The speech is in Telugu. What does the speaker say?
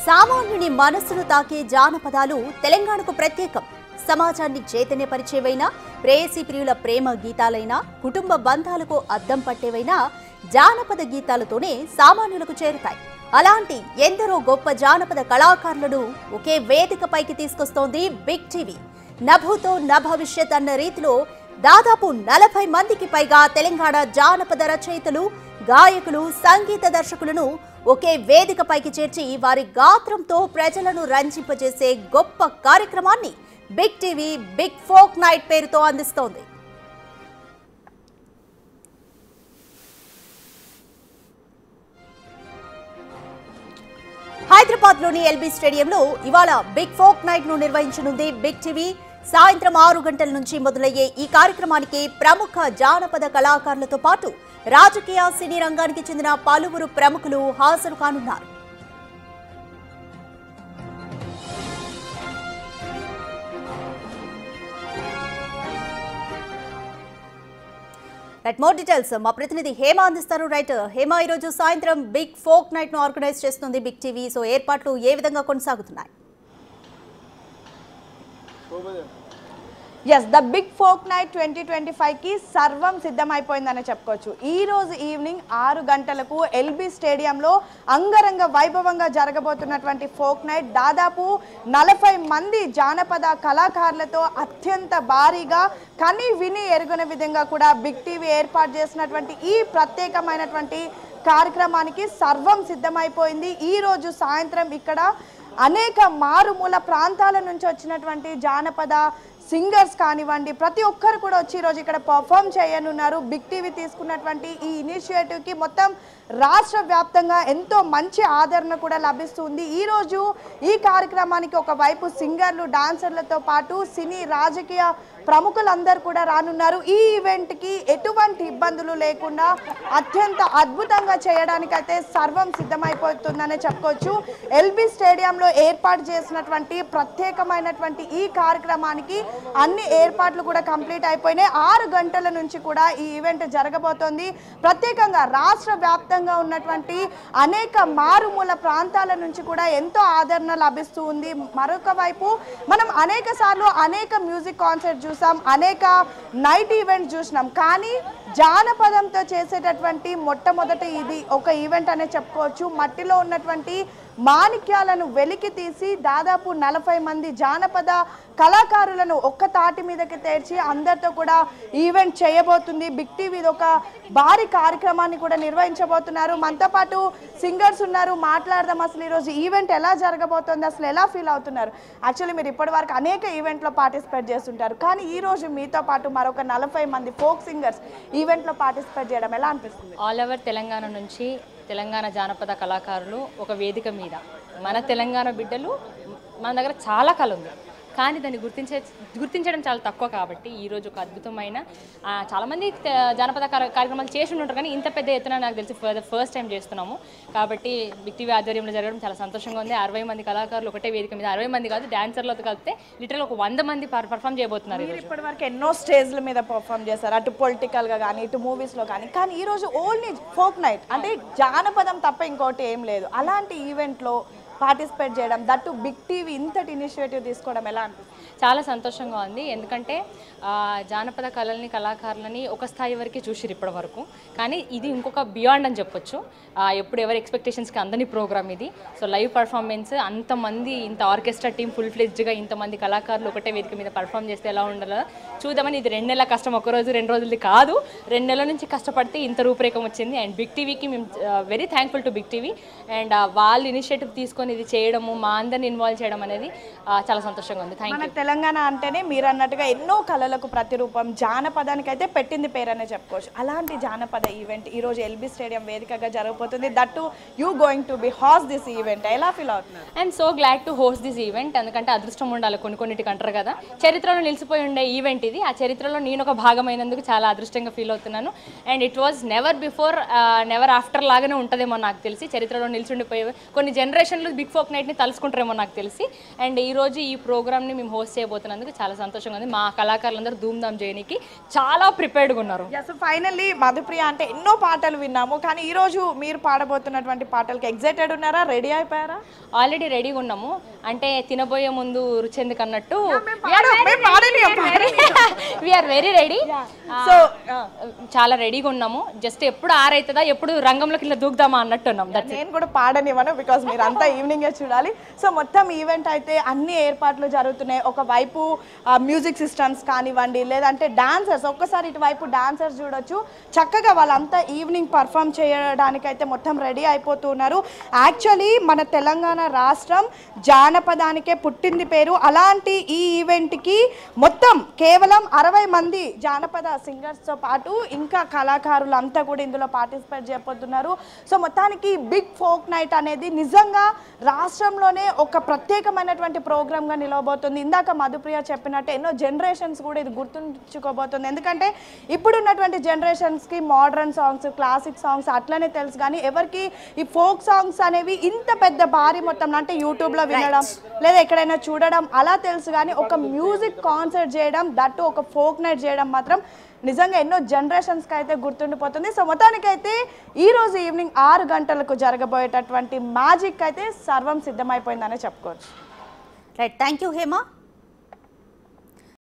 సామాన్యుని మనస్సును తాకే జానపదాలు తెలంగాణకు ప్రత్యేకం. సమాజాన్ని చైతన్యపరిచేవైనా, ప్రేయసీ ప్రియుల ప్రేమ గీతాలైనా, కుటుంబ బంధాలకు అద్దం పట్టేవైనా జానపద గీతాలతోనే సామాన్యులకు చేరుతాయి. అలాంటి ఎందరో గొప్ప జానపద కళాకారులను ఒకే వేదికపైకి తీసుకొస్తోంది బిగ్ టీవీ. నభూతో న భవిష్యత్ అన్న రీతిలో దాదాపు 40 మందికి పైగా తెలంగాణ జానపద రచయితలు, గాయకులు, సంగీత దర్శకులను ఒకే వేదికపైకి చేర్చి వారి గాత్రంతో ప్రజలను రంజింపజేసే గొప్ప కార్యక్రమాన్ని big TV big folk night పేరుతో అందిస్తోంది. హైదరాబాద్లోని ఎల్బీ స్టేడియంలో ఇవాళ బిగ్ ఫోక్ నైట్ ను నిర్వహించనుంది బిగ్ టీవీ. సాయంత్రం 6 గంటల నుంచి మొదలయ్యే ఈ కార్యక్రమానికి ప్రముఖ జానపద కళాకారులతో పాటు రాజకీయ, సినీ రంగానికి చెందిన పలువురు ప్రముఖులు హాజరు కానున్నారు. రైట్, మోర్ డీటెయిల్స్ మా ప్రతినిధి హేమ అందిస్తారు. రైట్ హేమ, ఈరోజు సాయంత్రం బిగ్ ఫోక్ నైట్ ను ఆర్గనైజ్ చేస్తుంది బిగ్ టీవీ. సో ఏర్పాట్లు ఏ విధంగా కొనసాగుతున్నాయి? Yes, the big folk night 2025కి సర్వం సిద్ధమైపోయిందని చెప్పుకోవచ్చు. ఈ రోజు ఈవినింగ్ 6 గంటలకు ఎల్బీ స్టేడియంలో అంగరంగ వైభవంగా జరగబోతున్నటువంటి ఫోక్ నైట్ దాదాపు 40 మంది జానపద కళాకారులతో అత్యంత భారీగా కని విని ఎరుగని విధంగా కూడా బిగ్ టీవీ ఏర్పాటు చేసినటువంటి ఈ ప్రత్యేకమైనటువంటి కార్యక్రమానికి సర్వం సిద్ధమైపోయింది. ఈ రోజు సాయంత్రం ఇక్కడ అనేక మారుమూల ప్రాంతాల నుంచి వచ్చినటువంటి జానపద సింగర్స్ కానివ్వండి, ప్రతి ఒక్కరు కూడా వచ్చి ఈరోజు ఇక్కడ పర్ఫామ్ చేయనున్నారు. బిగ్ టీవీ తీసుకున్నటువంటి ఈ ఇనిషియేటివ్కి మొత్తం రాష్ట్ర వ్యాప్తంగా ఎంతో మంచి ఆదరణ కూడా లభిస్తుంది. ఈరోజు ఈ కార్యక్రమానికి ఒకవైపు సింగర్లు, డాన్సర్లతో పాటు సినీ, రాజకీయ ప్రముఖులందరూ కూడా రానున్నారు. ఈ ఈవెంట్కి ఎటువంటి ఇబ్బందులు లేకుండా అత్యంత అద్భుతంగా చేయడానికైతే సర్వం సిద్ధమైపోతుందనే చెప్పుకోవచ్చు. ఎల్బీ స్టేడియంలో ఏర్పాటు చేసినటువంటి ప్రత్యేకమైనటువంటి ఈ కార్యక్రమానికి అన్ని ఏర్పాట్లు కూడా కంప్లీట్ అయిపోయినాయి. 6 గంటల నుంచి కూడా ఈ ఈవెంట్ జరగబోతోంది. ప్రత్యేకంగా రాష్ట్ర వ్యాప్తంగా ఉన్నటువంటి అనేక మారుమూల ప్రాంతాల నుంచి కూడా ఎంతో ఆదరణ లభిస్తూ ఉంది. మరొక వైపు మనం అనేక సార్లు అనేక మ్యూజిక్ కాన్సర్ట్ చూసాం, అనేక నైట్ ఈవెంట్స్ చూసినాం, కానీ జానపదంతో చేసేటటువంటి మొట్టమొదటి ఇది ఒక ఈవెంట్ అనే చెప్పుకోవచ్చు. మట్టిలో ఉన్నటువంటి మాణిక్యాలను వెలికి తీసి దాదాపు 40 మంది జానపద కళాకారులను ఒక్క తాటి మీదకి తెర్చి అందరితో కూడా ఈవెంట్ చేయబోతుంది బిగ్ టీవీ. ఒక భారీ కార్యక్రమాన్ని కూడా నిర్వహించబోతున్నారు. మనతో పాటు సింగర్స్ ఉన్నారు, మాట్లాడదాం. అసలు ఈరోజు ఈవెంట్ ఎలా జరగబోతుంది, అసలు ఎలా ఫీల్ అవుతున్నారు? యాక్చువల్లీ మీరు ఇప్పటి వరకు అనేక ఈవెంట్లో పార్టిసిపేట్ చేస్తుంటారు, కానీ ఈరోజు మీతో పాటు మరొక 40 మంది ఫోక్ సింగర్స్ ఈవెంట్లో పార్టిసిపేట్ చేయడం ఎలా అనిపిస్తుంది? ఆల్ ఓవర్ తెలంగాణ నుంచి తెలంగాణ జానపద కళాకారులు ఒక వేదిక మీద, మన తెలంగాణ బిడ్డలు, మన దగ్గర చాలా కళ ఉంది, కానీ దాన్ని గుర్తించడం చాలా తక్కువ. కాబట్టి ఈరోజు ఒక అద్భుతమైన, చాలామంది జానపద కార్యక్రమాలు చేసి ఉంటారు, కానీ ఇంత పెద్ద ఎత్తున నాకు తెలిసి ఫస్ట్ టైం చేస్తున్నాము. కాబట్టి బిగ్ టీవీ ఆధ్వర్యంలో జరగడం చాలా సంతోషంగా ఉంది. 60 మంది కళాకారులు ఒకటే వేదిక మీద, 60 మంది కాదు, డాన్సర్లతో కలిపితే లిటరల్ ఒక 100 మంది పర్ఫామ్ చేయబోతున్నారు. ఇప్పటి వరకు ఎన్నో స్టేజ్ల మీద పర్ఫామ్ చేశారు, అటు పొలిటికల్గా కానీ ఇటు మూవీస్లో కానీ ఈరోజు ఓన్లీ ఫోక్ నైట్ అంటే జానపదం తప్ప ఇంకోటి ఏం లేదు. అలాంటి ఈవెంట్లో పార్టిసిపేట్ చేయడం, దట్టు బిగ్ టీవీ ఇంతటి ఇనిషియేటివ్ తీసుకోవడం ఎలా అనిపిస్తుంది? చాలా సంతోషంగా ఉంది. ఎందుకంటే జానపద కళల్ని, కళాకారులని ఒక స్థాయి వరకే చూసిరు ఇప్పటి వరకు, కానీ ఇది ఇంకొక బియాండ్ అని చెప్పొచ్చు. ఎప్పుడు ఎవరి ఎక్స్పెక్టేషన్స్కి అందని ప్రోగ్రామ్ ఇది. సో లైవ్ పర్ఫార్మెన్స్, అంతమంది, ఇంత ఆర్కెస్ట్రా టీమ్ ఫుల్ ఫ్లెడ్జ్గా ఇంతమంది కళాకారులు ఒకటే వేదిక మీద పర్ఫామ్ చేస్తే ఎలా ఉండాలో చూద్దామని. ఇది 2 నెలల కష్టం, ఒక రోజు 2 రోజులది కాదు, 2 నెలల నుంచి కష్టపడితే ఇంత రూపురేఖం వచ్చింది. అండ్ బిగ్ టీవీకి మేము very thankful to big TV. And వాళ్ళు ఇనిషియేటివ్ తీసుకొని ఇది చేయడము, మా అందరిని ఇన్వాల్వ్ చేయడం అనేది చాలా సంతోషంగా ఉంది. Thank you. మన తెలంగాణ అంటేనే మీరు అన్నట్టుగా ఎన్నో కళలకు ప్రతిరూపం, జానపదానికి అయితే పెట్టింది పేరనే చెప్పుకోవచ్చు. అలాంటి జానపద ఈవెంట్ ఈరోజు ఎల్బీ స్టేడియం వేదికగా జరగబోతుంది. That you going to be host this event, ఎలా ఫీల్ అవుతున్నారు? I'm so glad to host this event. ఎందుకంటే అదృష్టం ఉండాలి, కొన్నిటికి అంటారు కదా, చరిత్రలో నిలిచిపోయి ఉండే ఈవెంట్ ఇది. ఆ చరిత్రలో నేను ఒక భాగమైనందుకు చాలా అదృష్టంగా ఫీల్ అవుతున్నాను. And it was never before never after లాగానే ఉంటుందేమో నాకు తెలిసి. చరిత్రలో నిలిచిండిపోయే కొన్ని జనరేషన్లు బిగ్ ఫోక్ నైట్ని తలుసుకుంటారేమో నాకు తెలిసి. అండ్ ఈరోజు ఈ ప్రోగ్రామ్ని మేము హోస్ట్ చేయబోతున్నందుకు చాలా సంతోషంగా ఉంది. మా కళాకారులందరూ ధూమ్ధామ్ చేయడానికి చాలా ప్రిపేర్డ్గా ఉన్నారు. సో ఫైనల్లీ మధుప్రియ అంటే ఎన్నో పాటలు విన్నాము, కానీ ఈరోజు మీరు పాడబోతున్నటువంటి పాటలకి ఎగ్జైటెడ్ ఉన్నారా, రెడీ అయిపోయారా? ఆల్రెడీ రెడీగా ఉన్నాము. అంటే తినబోయే ముందు రుచి ఎందుకు అన్నట్టు వీఆర్ వెరీ రెడీ. సో చాలా రెడీగా ఉన్నాము. జస్ట్ ఎప్పుడు ఆరైతుందా, ఎప్పుడు రంగంలోకి ఇలా దూకుదామా అన్నట్టు ఉన్నాం. నేను కూడా పాడనివ్వను, బికాస్ మీరు అంతా ఈవినింగే చూడాలి. సో మొత్తం ఈవెంట్ అయితే అన్ని ఏర్పాట్లు జరుగుతున్నాయి. ఒకవైపు మ్యూజిక్ సిస్టమ్స్ కానివ్వండి, లేదంటే డాన్సర్స్, ఒక్కసారి ఇటువైపు డాన్సర్స్ చూడొచ్చు. చక్కగా వాళ్ళంతా ఈవినింగ్ పర్ఫామ్ చేయడానికైతే మొత్తం రెడీ అయిపోతున్నారు. యాక్చువల్లీ మన తెలంగాణ రాష్ట్రం జానపదానికే పుట్టింది పేరు. అలాంటి ఈ ఈవెంట్కి మొత్తం కేవలం 60 మంది జానపద సింగర్స్తో పాటు ఇంకా కళాకారులు అంతా కూడా ఇందులో పార్టిసిపేట్ చేయబోతున్నారు. సో మొత్తానికి బిగ్ ఫోక్ నైట్ అనేది నిజంగా రాష్ట్రంలోనే ఒక ప్రత్యేకమైనటువంటి ప్రోగ్రామ్గా నిలవబోతుంది. ఇందాక మధుప్రియ చెప్పినట్టు ఎన్నో జనరేషన్స్ కూడా ఇది గుర్తుంచుకోబోతుంది. ఎందుకంటే ఇప్పుడున్నటువంటి జనరేషన్స్కి మోడర్న్ సాంగ్స్, క్లాసిక్ సాంగ్స్ అట్లనే తెలుసు, కానీ ఎవరికి ఈ ఫోక్ సాంగ్స్ అనేవి ఇంత పెద్ద భారీ మొత్తం అంటే యూట్యూబ్లో వినడం లేదా ఎక్కడైనా చూడడం అలా తెలుసు, కానీ ఒక మ్యూజిక్ కాన్సర్ట్ చేయడం, దట్టు ఒక ఫోక్ నైట్ చేయడం మాత్రం నిజంగా ఎన్నో జనరేషన్స్కి అయితే గుర్తుండిపోతుంది. సో మొత్తానికైతే ఈరోజు ఈవినింగ్ 6 గంటలకు జరగబోయేటటువంటి మ్యాజిక్ అయితే సర్వం సిద్ధమైపోయిందనే చెప్పుకోవచ్చు. Right, thank you Hema.